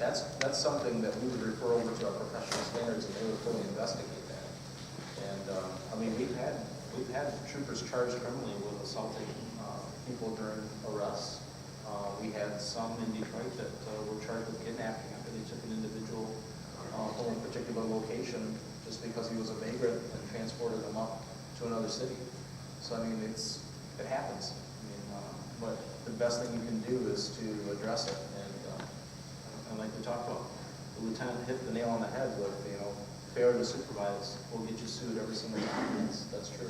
that's something that we would refer over to our professional standards, and they would fully investigate that. And I mean, we've had troopers charged criminally with assaulting people during arrests. We had some in Detroit that were charged with kidnapping after they took an individual from a particular location just because he was a vagrant and transported them up to another city. So I mean, it happens. I mean, but the best thing you can do is to address it. And like we talked about, the lieutenant hit the nail on the head with, failure to supervise will get you sued every single time. That's true.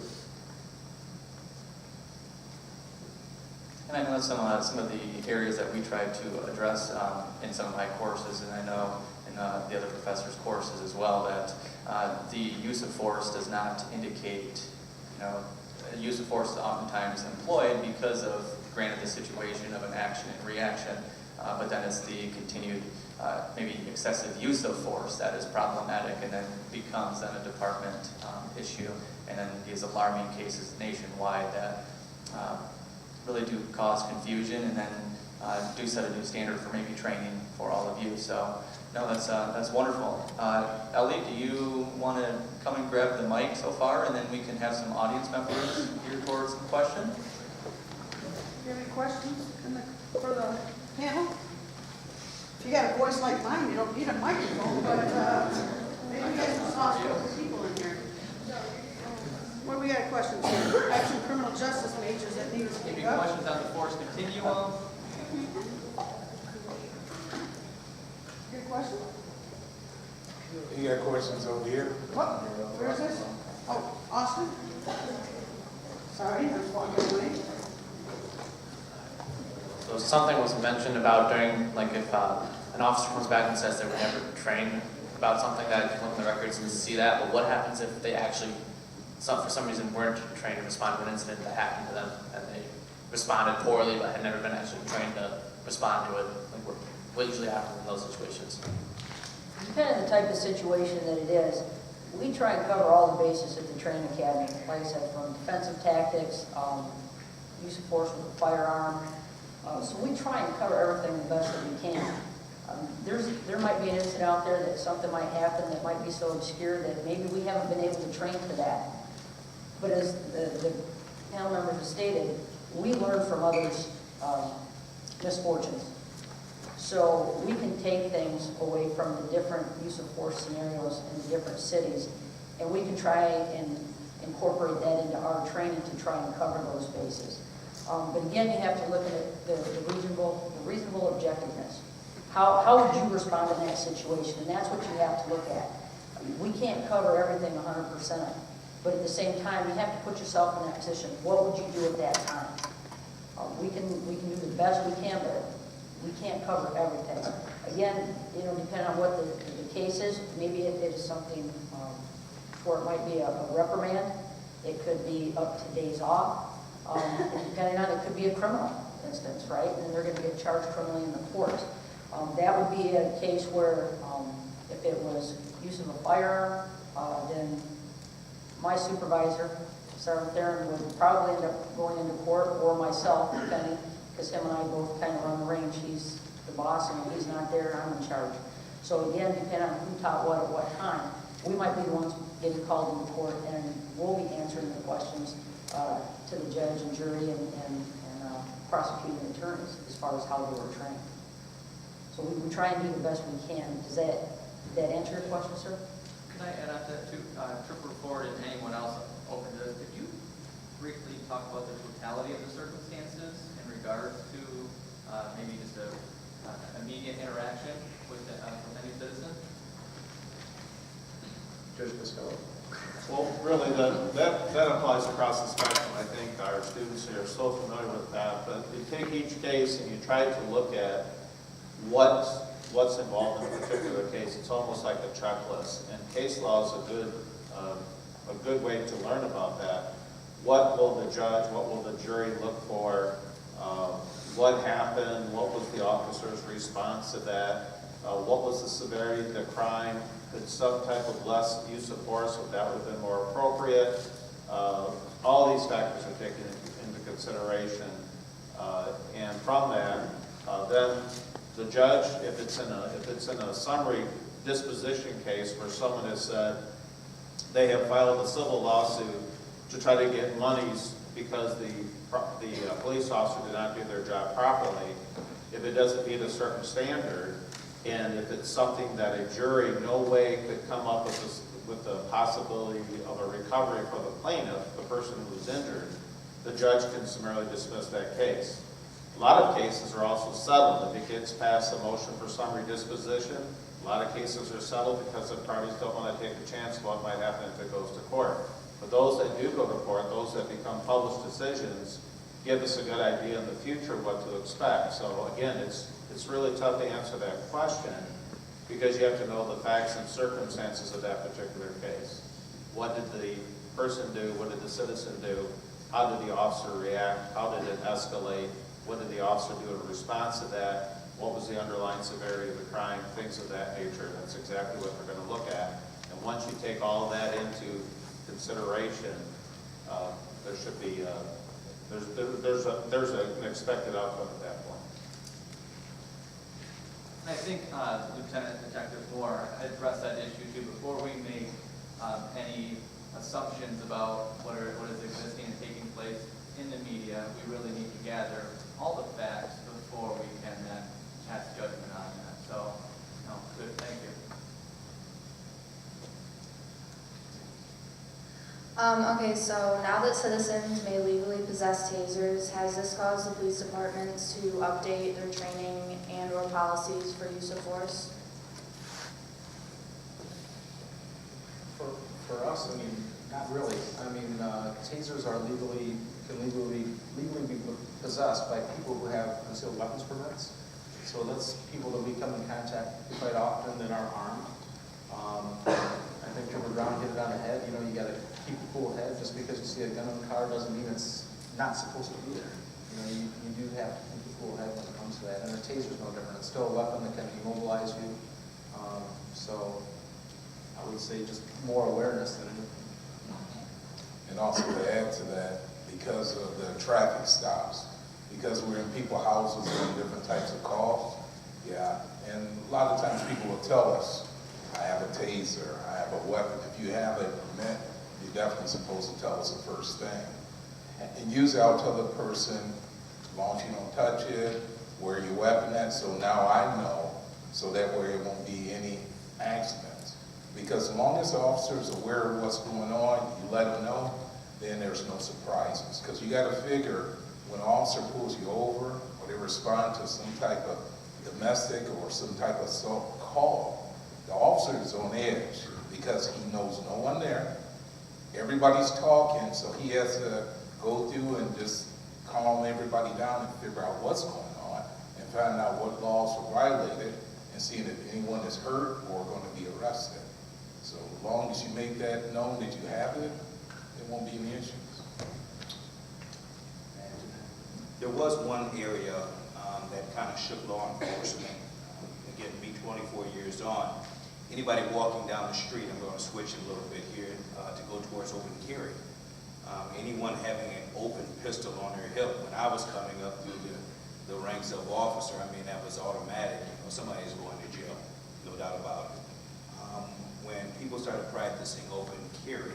And I know some of the areas that we try to address in some of my courses, and I know in the other professors' courses as well, that the use of force does not indicate, use of force is oftentimes employed because of, granted, the situation of an action and reaction, but then it's the continued, maybe excessive use of force that is problematic and then becomes then a department issue, and then these alarming cases nationwide that really do cause confusion and then do set a new standard for maybe training for all of you. So, no, that's wonderful. Ellie, do you want to come and grab the mic so far, and then we can have some audience members geared towards the question? Do you have any questions for the panel? If you got a voice like mine, you don't need a microphone, but maybe we got some soft people in here. What do we got questions here? Action criminal justice majors that need to speak Maybe up. questions on the force continuum? Good question? You got questions over here? What? Where is this? Oh, Austin? Sorry, I was walking away. So something was mentioned about during, like if an officer comes back and says they were never trained about something, that you can look in the records and see that, but what happens if they actually, for some reason, weren't trained to respond to an incident that happened to them, and they responded poorly but had never been actually trained to respond to it? Like, what usually happens in those situations? Depending on the type of situation that it is, we try and cover all the bases at the training academy. Like I said, from defensive tactics, use of force with a firearm. So we try and cover everything the best that we can. There might be an incident out there that something might happen that might be so obscure that maybe we haven't been able to train for that. But as the panel members have stated, we learn from others' misfortunes. So we can take things away from the different use of force scenarios in the different cities, and we can try and incorporate that into our training to try and cover those bases. But again, you have to look at the reasonable objectiveness. How would you respond in that situation? And that's what you have to look at. We can't cover everything 100%, but at the same time, you have to put yourself in that position. What would you do at that time? We can do the best we can, but we can't cover everything. Again, depending on what the case is, maybe it is something where it might be a reprimand. It could be up to days off. Depending on it could be a criminal instance, right? And they're going to get charged criminally in the courts. That would be a case where if it was use of a firearm, then my supervisor, Sergeant Theron, would probably end up going into court, or myself, depending, because him and I both kind of run the range. He's the boss, and when he's not there, I'm in charge. So again, depending on who taught what at what time, we might be the ones getting called into court, and we'll be answering the questions to the judge and jury and prosecuting attorneys as far as how they were trained. So we try and do the best we can. Does that answer your question, sir? Can I add on to that too? Trooper Ford and anyone else open to this, could you briefly talk about the totality of the circumstances in regards to maybe just a immediate interaction with any citizen? Judge Piscopo. Well, really, that applies across the spectrum. I think our students here are so familiar with that. But you take each case and you try to look at what's involved in a particular case. It's almost like a checklist. And case law is a good way to learn about that. What will the judge, what will the jury look for? What happened? What was the officer's response to that? What was the severity of the crime? Could some type of less use of force, would that have been more appropriate? All these factors are taken into consideration. And from that, then The judge, if it's in a summary disposition case where someone has said they have filed a civil lawsuit to try to get monies because the police officer did not do their job properly, if it doesn't meet a certain standard, and if it's something that a jury no way could come up with the possibility of a recovery for the plaintiff, the person who's injured, the judge can summarily dismiss that case. A lot of cases are also settled. If it gets past a motion for summary disposition, a lot of cases are settled because the parties don't want to take a chance of what might happen if it goes to court. But those that do go to court, those that become published decisions, give us a good idea in the future what to expect. So again, it's really tough to answer that question because you have to know the facts and circumstances of that particular case. What did the person do? What did the citizen do? How did the officer react? How did it escalate? What did the officer do in response to that? What was the underlying severity of the crime? Things of that nature. That's exactly what we're going to look at. And once you take all of that into consideration, there should be there's an expected outcome at that point. I think Lieutenant Detective Moore addressed that issue too. Before we make any assumptions about what is existing and taking place in the media, we really need to gather all the facts before we can then pass judgment on that. So, no, good, thank you. Okay, so now that citizens may legally possess tasers, has this caused the police departments to update their training and/or policies for use of force? For us, I mean, not really. I mean, tasers are can legally be possessed by people who have concealed weapons permits. So that's people that we come in contact with quite often that are armed. I think Trooper Brown hit it on the head. You know, you got to keep a cool head. Just because you see a gun in the car doesn't mean it's not supposed to be there. You know, you do have to keep a cool head when it comes to that. And a taser is no different. It's still a weapon that can immobilize you. So I would say just more awareness than anything. And also to add to that, because of the traffic stops, because we're in people's houses and different types of calls, yeah, and a lot of times people will tell us, I have a taser, I have a weapon. If you have a permit, you're definitely supposed to tell us the first thing. And usually I'll tell the person, as long as you don't touch it, where your weapon at, so now I know, so that way it won't be any accidents. Because as long as the officer is aware of what's going on, you let them know, then there's no surprises. Because you got to figure, when an officer pulls you over, or they respond to some type of domestic or some type of assault call, the officer is on edge because he knows no one there. Everybody's talking, so he has to go through and just calm everybody down and figure out what's going on and find out what laws were violated and seeing if anyone is hurt or going to be arrested. So as long as you make that known that you have it, there won't be any issues. There was one area that kind of shook law enforcement. Again, me 24 years on. Anybody walking down the street, I'm going to switch a little bit here to go towards open carry. Anyone having an open pistol on their hip, when I was coming up through the ranks of officer, I mean, that was automatic. You know, somebody's going to jail, no doubt about it. When people started practicing open carry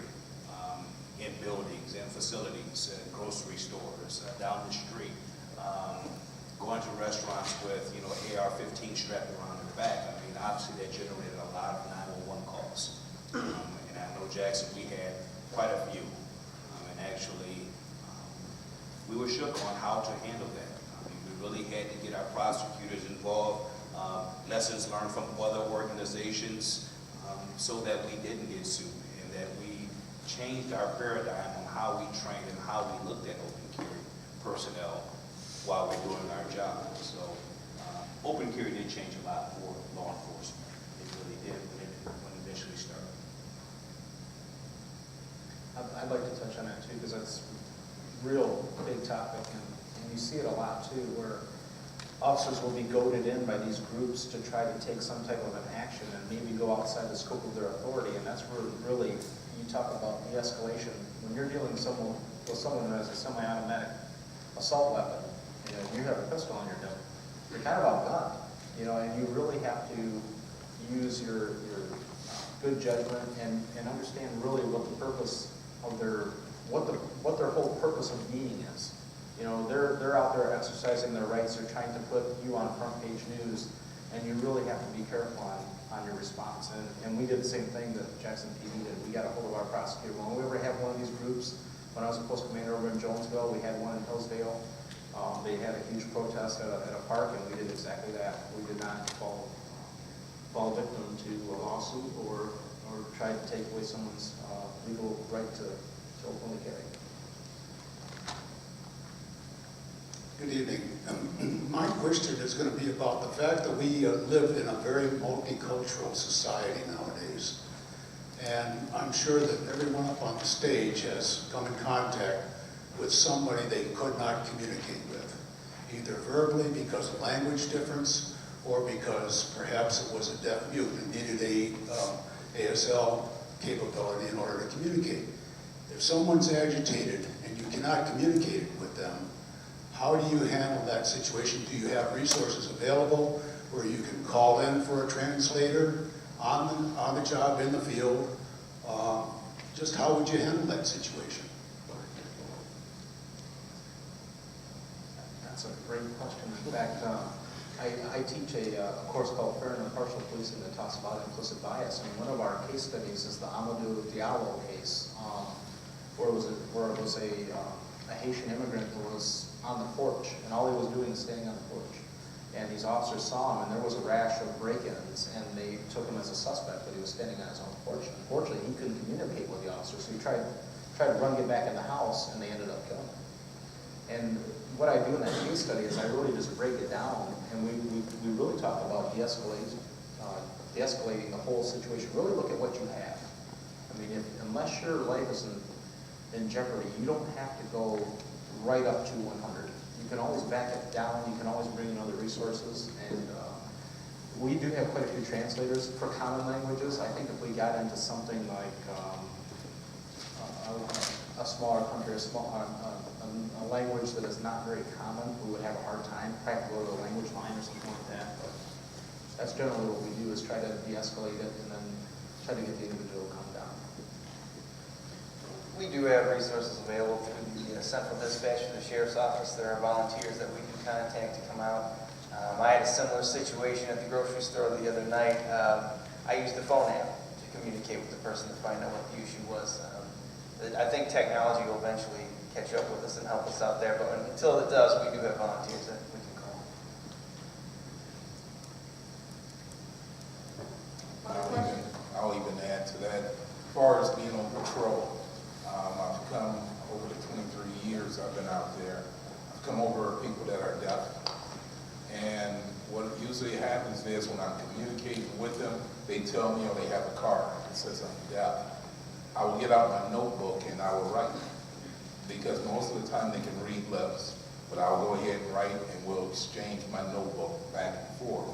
in buildings and facilities, grocery stores, down the street, going to restaurants with, you know, AR-15 strapped around their back, I mean, obviously that generated a lot of 911 calls. And I know, Jackson, we had quite a few. And actually, we were shook on how to handle that. I mean, we really had to get our prosecutors involved, lessons learned from other organizations, so that we didn't get sued, and that we changed our paradigm on how we trained and how we looked at open carry personnel while we're doing our job. So open carry did change a lot for law enforcement. It really did when it initially started. I'd like to touch on that too, because that's a real big topic, and you see it a lot too, where officers will be goaded in by these groups to try to take some type of an action and maybe go outside the scope of their authority, and that's where really you talk about de-escalation. When you're dealing with someone who has a semi-automatic assault weapon, you know, you have a pistol on your hip, you're kind of outgunned. You know, and you really have to use your good judgment and understand really what the purpose of what their whole purpose of being is. You know, they're out there exercising their rights. They're trying to put you on front page news, and you really have to be careful on your response. And we did the same thing that Jackson PD did. We got a hold of our prosecutor. When we ever had one of these groups, when I was a post commander over in Jonesville, we had one in Hillsdale. They had a huge protest at a park, and we did exactly that. We did not fall victim to a lawsuit or try to take away someone's legal right to openly carry. Good evening. My question is going to be about the fact that we live in a very multicultural society nowadays. And I'm sure that everyone up on the stage has come in contact with somebody they could not communicate with, either verbally because of language difference or because perhaps it was a deaf mute and needed a ASL capability in order to communicate. If someone's agitated and you cannot communicate with them, how do you handle that situation? Do you have resources available where you can call in for a translator on the job in the field? Just how would you handle that situation? That's a great question. In fact, I teach a course called Fair and Impartial Policing that talks about implicit bias. And one of our case studies is the Amadou Diallo case, where it was a Haitian immigrant who was on the porch, and all he was doing was standing on the porch. And these officers saw him, and there was a rash of break-ins, and they took him as a suspect, but he was standing on his own porch. Unfortunately, he couldn't communicate with the officers, so he tried to run, get back in the house, and they ended up killing him. And what I do in that case study is I really just break it down, and we really talk about de-escalating the whole situation. Really look at what you have. I mean, unless your life is in jeopardy, you don't have to go right up to 100. You can always back it down. You can always bring in other resources. And we do have quite a few translators for common languages. I think if we got into something like a smaller country, a language that is not very common, we would have a hard time. Probably have to go to a language line or something like that. But that's generally what we do, is try to de-escalate it and then try to get the individual to calm down. We do have resources available through the Central Dispatch and the Sheriff's Office. There are volunteers that we can contact to come out. I had a similar situation at the grocery store the other night. I used the phone app to communicate with the person to find out what the issue was. I think technology will eventually catch up with us and help us out there, but until it does, we do have volunteers that we can call. I'll even add to that. As far as being on patrol, I've come over the 23 years I've been out there. I've come over people that are deaf. And what usually happens is when I'm communicating with them, they tell me, they have a card that says I'm deaf. I will get out my notebook and I will write. Because most of the time they can read letters. But I'll go ahead and write, and we'll exchange my notebook back and forth.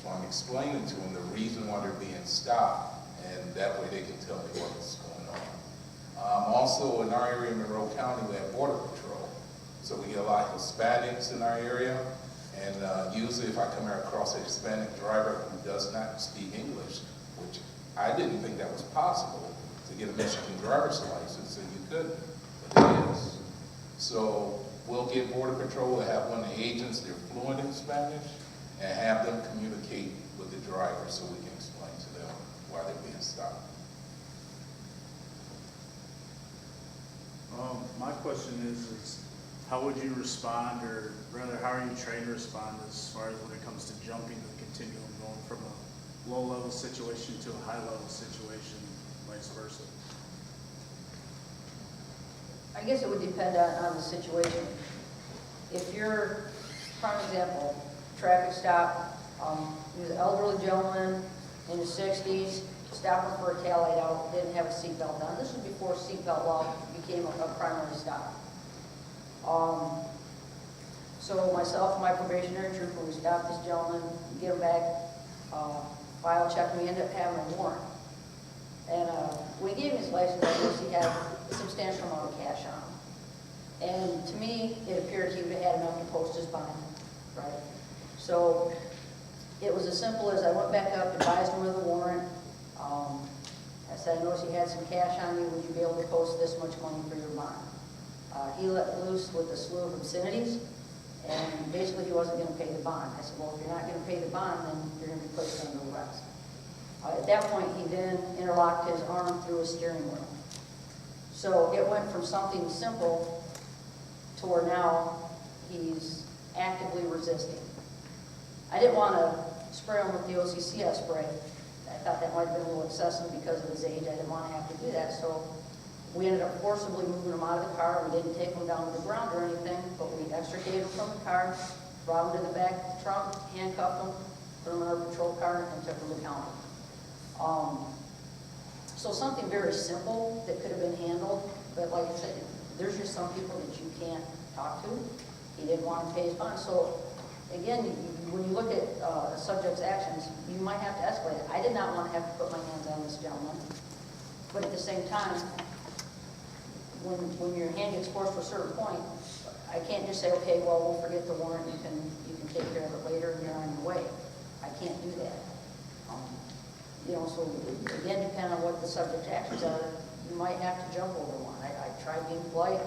So I'm explaining to them the reason why they're being stopped, and that way they can tell me what's going on. Also, in our area in Monroe County, we have Border Patrol. So we get a lot of Hispanics in our area, and usually if I come across a Hispanic driver who does not speak English, which I didn't think that was possible to get a Michigan driver's license, and you couldn't, but it is. So we'll get Border Patrol, we'll have one of the agents, they're fluent in Spanish, and have them communicate with the driver so we can explain to them why they're being stopped. My question is how would you respond, or rather, how are you trained to respond as far as when it comes to jumping the continuum, going from a low-level situation to a high-level situation, vice versa? I guess it would depend on the situation. If you're, prime example, traffic stop, he was an elderly gentleman in his 60s, stopping for a taillight out, didn't have a seatbelt on. This was before seatbelt law became a primary stop. So myself and my probationary trooper, we stopped this gentleman, get him back, file check, and we ended up having a warrant. And when he gave him his license, I guess he had a substantial amount of cash on him. And to me, it appeared he would have had enough to post his bond, right? So It was as simple as I went back up, advised him of the warrant. I said, I noticed you had some cash on you, would you be able to post this much money for your bond? He let loose with a slew of obscenities, and basically he wasn't gonna pay the bond. I said, well, if you're not gonna pay the bond, then you're gonna be placed under arrest. At that point, he then interlocked his arm through his steering wheel. So it went from something simple to where now he's actively resisting. I didn't want to spray him with the OCCS spray. I thought that might have been a little excessive because of his age. I didn't want to have to do that. So we ended up forcibly moving him out of the car. We didn't take him down to the ground or anything, but we extricated him from the car, brought him to the back of the trunk, handcuffed him, put him in our patrol car, and took him to county. So something very simple that could have been handled, but like I said, there's just some people that you can't talk to. He didn't want to pay his bond. So again, when you look at a subject's actions, you might have to escalate it. I did not want to have to put my hands on this gentleman, but at the same time, when your hand gets forced to a certain point, I can't just say, okay, well, we'll forget the warrant, you can take care of it later and you're on your way. I can't do that. You know, so again, depending on what the subject's actions are, you might have to jump over one. I tried being polite,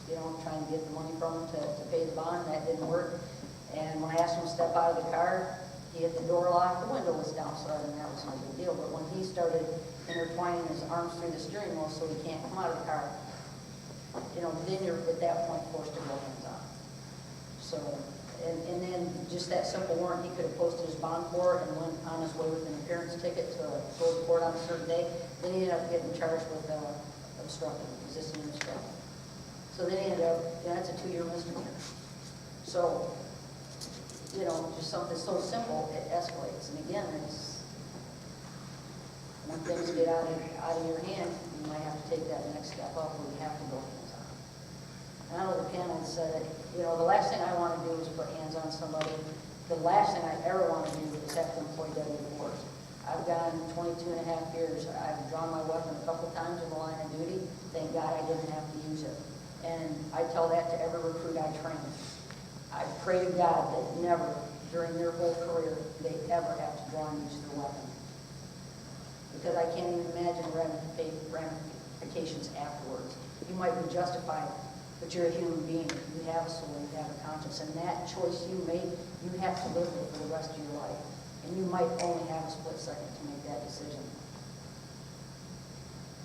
you know, trying to get the money from him to pay the bond. That didn't work. And when I asked him to step out of the car, he hit the door lock. The window was down, so I mean, that was no big deal. But when he started intertwining his arms through the steering wheel so he can't come out of the car, you know, then you're at that point forced to go hands on. So, and then just that simple warrant he could have posted his bond for and went on his way with an appearance ticket to go to court on a certain day. Then he ended up getting charged with obstructing, resisting obstructing. So then he ended up, you know, that's a 2-year misdemeanor. So, you know, just something so simple, it escalates. And again, it's, when things get out of your hand, you might have to take that next step up where you have to go hands on. And I know the panel said, you know, the last thing I want to do is put hands on somebody. The last thing I ever want to do is have to employ deadly force. I've gone 22 and a half years. I've drawn my weapon a couple times in the line of duty. Thank God I didn't have to use it. And I tell that to every recruit I train. I pray to God that never, during their whole career, they ever have to draw and use their weapon. Because I can't even imagine ramifications afterwards. You might be justified, but you're a human being. You have a soul, you have a conscience, and that choice you made, you have to live with for the rest of your life. And you might only have a split second to make that decision.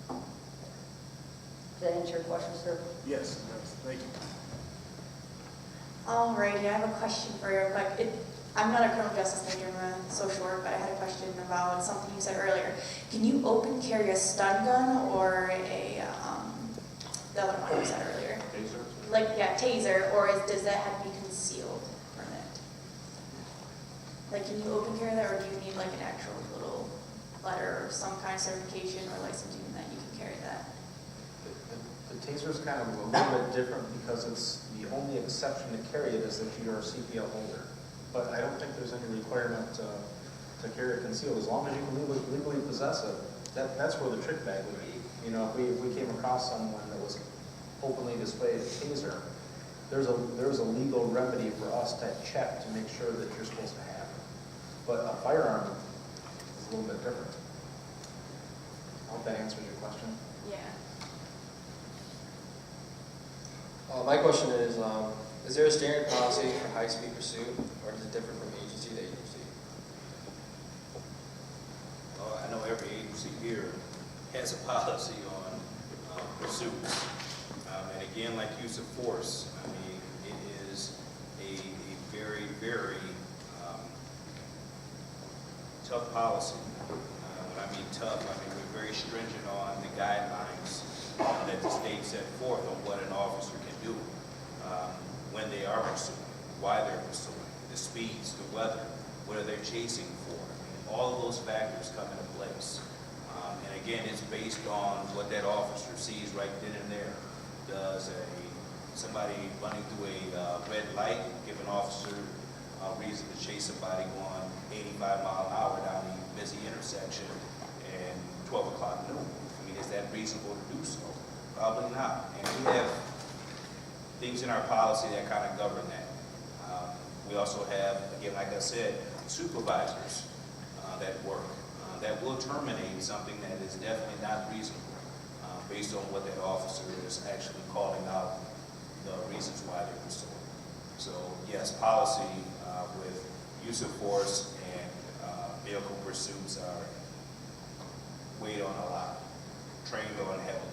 Does that answer your question, sir? Yes, it does. Thank you. Alrighty, I have a question for you real quick. I'm not a criminal justice major, I'm a social work, but I had a question about something you said earlier. Can you open carry a stun gun or the other one you said earlier? Taser? Like, yeah, taser, or does that have to be concealed permit? Like, can you open carry that, or do you need like an actual little letter or some kind of certification or licensing that you can carry that? The taser is kind of a little bit different because it's the only exception to carry it is that you're a CPL holder. But I don't think there's any requirement to carry it concealed. As long as you can legally possess it, that's where the trick bag would be. You know, if we came across someone that was openly displayed a taser, there's a legal remedy for us to check to make sure that you're supposed to have it. But a firearm is a little bit different. I hope that answers your question. Yeah. My question is there a standard policy for high-speed pursuit, or does it differ from agency to agency? I know every agency here has a policy on pursuits. And again, like use of force, I mean, it is a very, very tough policy. When I mean tough, I mean we're very stringent on the guidelines that the state set forth on what an officer can do when they are pursuing, why they're pursuing, the speeds, the weather, what are they chasing for. I mean, all of those factors come into place. And again, it's based on what that officer sees right then and there. Does somebody running through a red light give an officer a reason to chase somebody going 85 mile an hour down a busy intersection and 12 o'clock noon? I mean, is that reasonable to do so? Probably not. And we have things in our policy that kind of govern that. We also have, again, like I said, supervisors that work that will terminate something that is definitely not reasonable based on what that officer is actually calling out the reasons why they're pursuing. So yes, policy with use of force and vehicle pursuits are weighed on a lot, trained on heavily.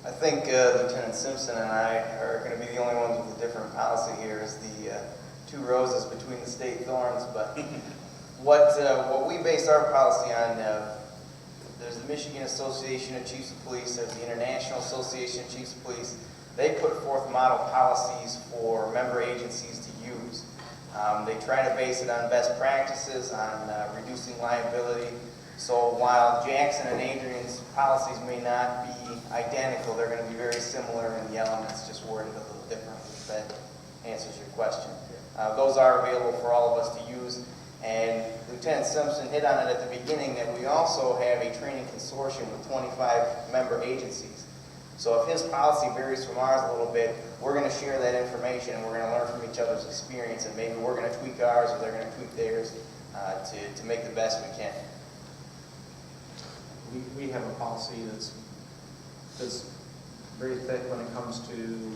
I think Lieutenant Simpson and I are going to be the only ones with a different policy here as the two roses between the state thorns. But what we base our policy on, there's the Michigan Association of Chiefs of Police, there's the International Association of Chiefs of Police. They put forth model policies for member agencies to use. They try to base it on best practices, on reducing liability. So while Jackson and Adrian's policies may not be identical, they're going to be very similar in the elements, just worded a little differently, if that answers your question. Those are available for all of us to use. And Lieutenant Simpson hit on it at the beginning that we also have a training consortium with 25 member agencies. So if his policy varies from ours a little bit, we're going to share that information and we're going to learn from each other's experience, and maybe we're going to tweak ours or they're going to tweak theirs to make the best we can. We have a policy that's very thick when it comes to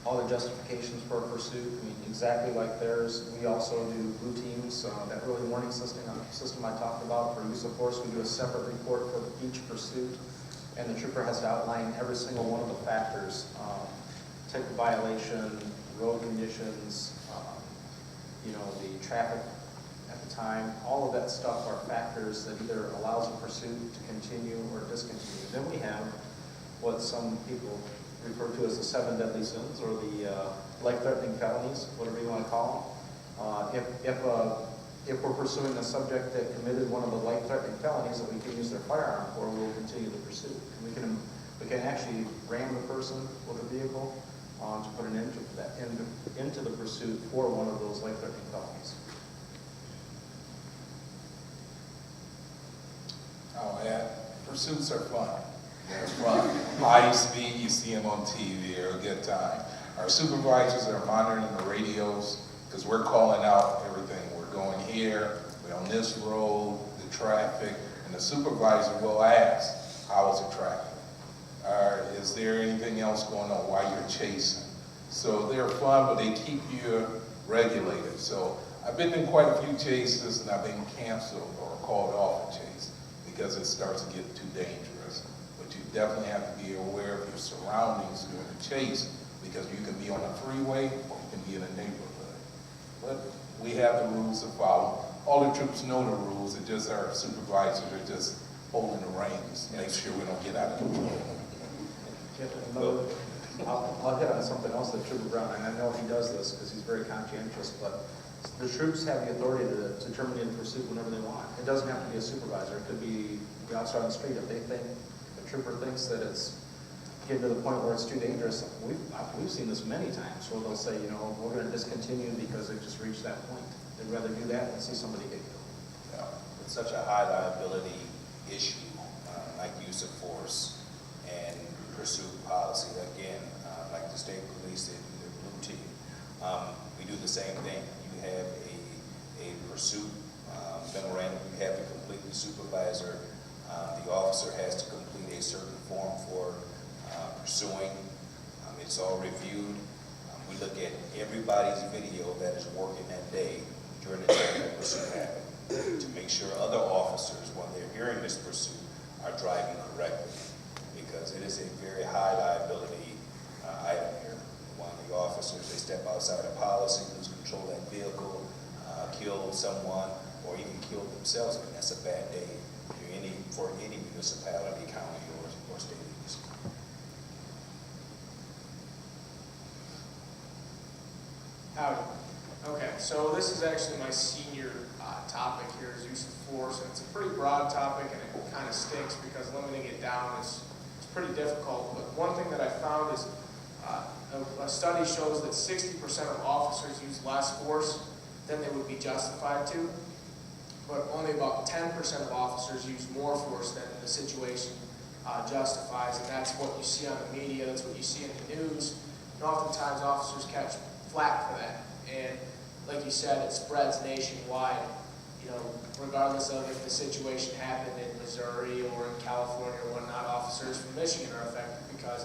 all the justifications for a pursuit. I mean, exactly like theirs. We also do blue teams, that early warning system I talked about for use of force. We do a separate report for each pursuit, and the trooper has to outline every single one of the factors: ticket violation, road conditions, the traffic at the time. All of that stuff are factors that either allows a pursuit to continue or discontinue. Then we have what some people refer to as the 7 deadly sins, or the life-threatening felonies, whatever you want to call them. If we're pursuing a subject that committed one of the life-threatening felonies that we can use their firearm for, we'll continue the pursuit. We can actually ram the person with a vehicle to put an end to that into the pursuit for one of those life-threatening felonies. Oh, yeah, pursuits are fun. They're fun. High speed, you see them on TV, they're a good time. Our supervisors are monitoring the radios because we're calling out everything. We're going here, we're on this road, the traffic, and the supervisor will ask, how is the traffic? Is there anything else going on while you're chasing? So they're fun, but they keep you regulated. So I've been in quite a few chases and I've been canceled or called off a chase because it starts to get too dangerous. But you definitely have to be aware of your surroundings during the chase, because you can be on a freeway or you can be in a neighborhood. But we have the rules to follow. All the troops know the rules. It's just our supervisors are just holding the reins to make sure we don't get out of control. I'll hit on something else that Trooper Brown, and I know he does this because he's very conscientious, but the troops have the authority to terminate a pursuit whenever they want. It doesn't have to be a supervisor. It could be the officer on the street. If the trooper thinks that it's getting to the point where it's too dangerous, we've seen this many times where they'll say, we're going to discontinue because they've just reached that point. They'd rather do that than see somebody get killed. Yeah. It's such a high liability issue, like use of force and pursuit policy. Again, like the state police, they do their blue team. We do the same thing. You have a pursuit memorandum you have to complete. The supervisor, the officer has to complete a certain form for pursuing. It's all reviewed. We look at everybody's video that is working that day during the time that pursuit happened to make sure other officers, when they're hearing this pursuit, are driving correctly, because it is a very high liability item here. When the officers, they step outside of policy, lose control of that vehicle, kill someone, or even kill themselves, I mean, that's a bad day for any municipality, county, or state agency. Howdy. Okay, so this is actually my senior topic here, is use of force, and it's a pretty broad topic, and it kind of stinks because limiting it down is pretty difficult. But one thing that I found is a study shows that 60% of officers use less force than they would be justified to, but only about 10% of officers use more force than the situation justifies, and that's what you see on the media, that's what you see in the news, and oftentimes officers catch flack for that. And like you said, it spreads nationwide. You know, regardless of if the situation happened in Missouri or in California or whatnot, officers from Michigan are affected because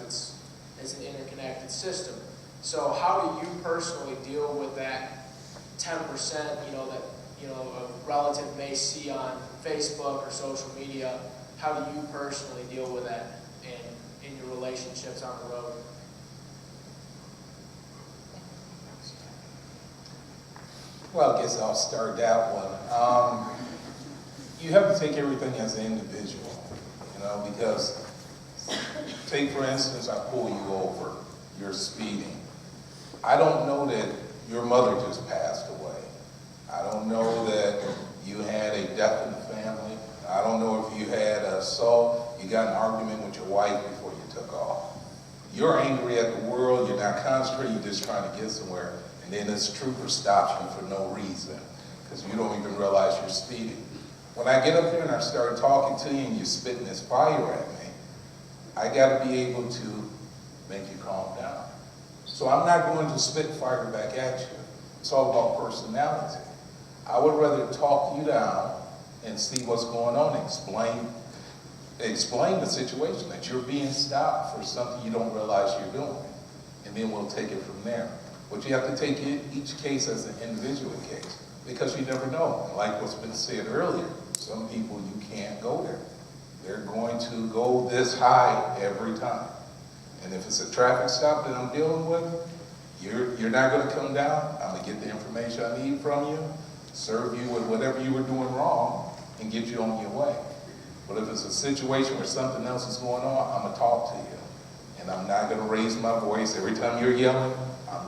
it's an interconnected system. So how do you personally deal with that 10%, that, a relative may see on Facebook or social media? How do you personally deal with that in your relationships on the road? Well, I guess I'll start that one. You have to take everything as an individual, because take for instance, I pull you over, you're speeding. I don't know that your mother just passed away. I don't know that you had a death in the family. I don't know if you had an assault, you got an argument with your wife before you took off. You're angry at the world, you're not concentrating, you're just trying to get somewhere. And then this trooper stops you for no reason, because you don't even realize you're speeding. When I get up there and I start talking to you and you're spitting this fire at me, I got to be able to make you calm down. So I'm not going to spit fire back at you. It's all about personality. I would rather talk you down and see what's going on, explain the situation, that you're being stopped for something you don't realize you're doing, and then we'll take it from there. But you have to take each case as an individual case, because you never know. And like what's been said earlier, some people you can't go there. They're going to go this high every time. And if it's a traffic stop that I'm dealing with, you're not going to come down. I'm going to get the information I need from you, serve you with whatever you were doing wrong, and get you on your way. But if it's a situation where something else is going on, I'm going to talk to you. And I'm not going to raise my voice every time you're yelling.